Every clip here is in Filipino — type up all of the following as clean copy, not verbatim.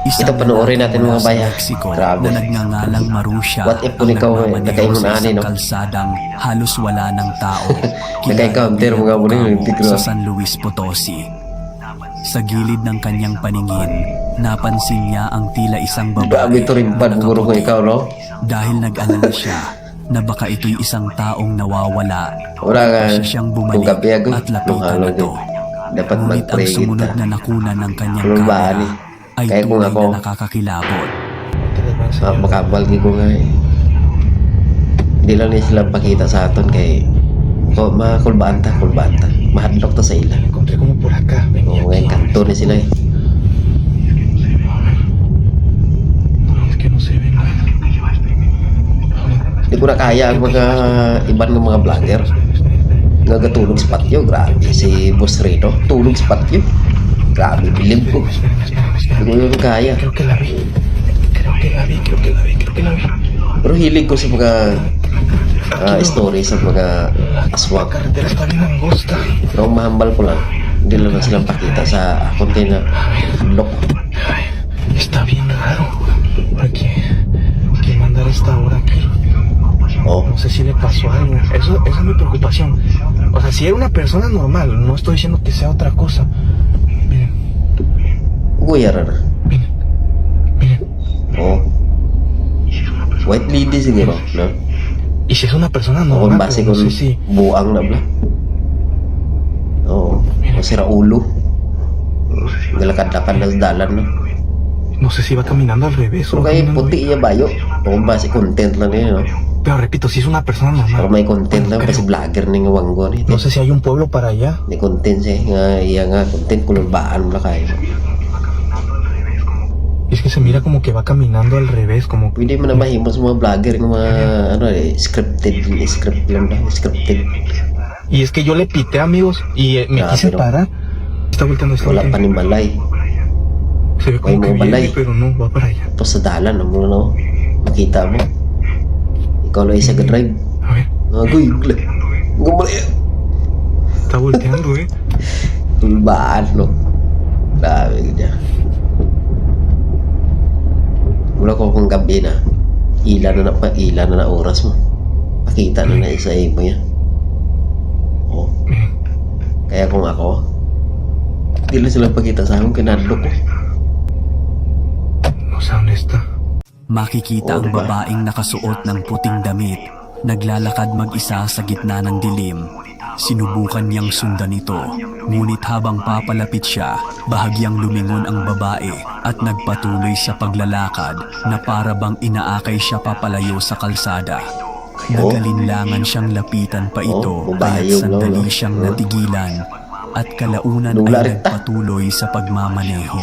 Ito panoorin natin mga bayan. Mexico Grabe. na nagngangalang Marusha What if kung ikaw nakaingon sa ani, isang no? kalsadang halos wala ng tao. Naka-encounter mga Kilala muli, Bungamo tigro. sa San Luis Potosí. Sa gilid ng kanyang paningin, napansin niya ang tila isang babae Grabe ito rin pa, na siguro kung nakaputi. ikaw, no? Dahil nag-alala siya na baka ito'y isang taong nawawala. Wala ka, Siya siyang kung bumalik gabi ako, at lapitan luhalo ito. dapat Ngunit ang mag-pray sumunod kita. na nakuna ng kanyang Ano ba, kamera ani? ay Kaya kung tunay ako, na nakakakilabot. makabalgi ko nga eh. Hindi lang niya sila pakita sa aton kay mga kulbanta. Mahadlok to sa ila. Encontré como por acá. Venía Oo, ngayon kanto ni sila eh. Es que no se ve nada. Hindi ko na kaya ang mga iban ng mga vlogger. Nagatulog sa patio, grabe. Si Boss Reno, tulog sa patio. Grabe, bilib ko. Hindi ko yun kaya. Creo que la vi. Creo que la vi. Pero hilig ko sa mga story sa mga aswang. La carretera está bien angosta. Pero ang mahambal ko lang, hindi lang silang pakita sa konti na lock. Está bien raro. Porque que mandar a esta hora aquí. Oh, No sé si le pasó algo. Esa es mi preocupación. O sea, si era una persona normal, no estoy diciendo que sea otra cosa. Miren, guyara na. miren. Oh. White lady siguro, no? Y si es una persona O kung normal, base pero no kung sé si. buang na bla. Oo. O sira ulo. Galakad-lakad na sa dalan, no? No sé si va caminando al revés Pero o va kay caminando puti iya bayo. O kung base content lang niya, no? Pero repito, si es una persona Pero normal. may content lang Creo. kasi vlogger ni nga wanggo ni. No sé si hay un pueblo para allá. Ni content siya nga iya nga content kulurbaan mo kayo. Es que se mira como que va caminando al revés, como Pwede mo na mahimo sa mga vlogger ng mga ano script lang daw, scripted. Y es que yo le pité, amigos, y me Ya, quise pero- parar. Está volteando, está Wala pa volteando. ni malay. Se ve como Ay, que no, balay. viene, pero no, va para allá. Tapos sa dalan, ano no? Makita mo. Ikaw lang isa ka-drive. A ver, Agoy, gumali. está volteando, Tulbaan, no? Grabe ka. Wala ko kung gabi na. Ila na oras mo. Pakita na na isa mo yan. Oh. Miren, Kaya kung ako, hindi lang sila pakita sa akin, kinadlo ko. no sé dónde está. Makikita Oo, ang diba? babaeng nakasuot ng puting damit, naglalakad mag-isa sa gitna ng dilim. Sinubukan niyang sundan ito, ngunit habang papalapit siya, bahagyang lumingon ang babae at nagpatuloy sa paglalakad na para bang inaakay siya papalayo sa kalsada. Oh. Nagalinlangan siyang lapitan pa ito, Oh, babae kaya't yung sandali lolo. siyang Oh. natigilan at kalaunan Lula ay rin ta. nagpatuloy sa pagmamaneho.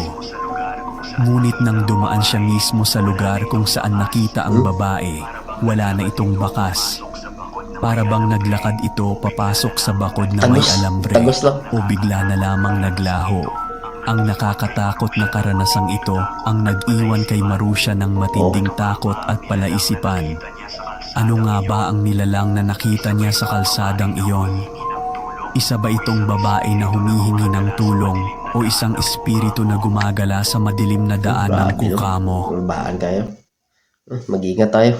Ngunit nang dumaan siya mismo sa lugar kung saan nakita ang babae, wala na itong bakas. Para bang naglakad ito papasok sa bakod na may alambre Tagos lang. o bigla na lamang naglaho. Ang nakakatakot na karanasang ito ang nag-iwan kay Marusha ng matinding takot at palaisipan. Ano nga ba ang nilalang na nakita niya sa kalsadang iyon? Isa ba itong babae na humihingi ng tulong o isang espiritu na gumagala sa madilim na daan ng Grabe, no? kukamo? Tulbaan kayo. Mag-ingat tayo.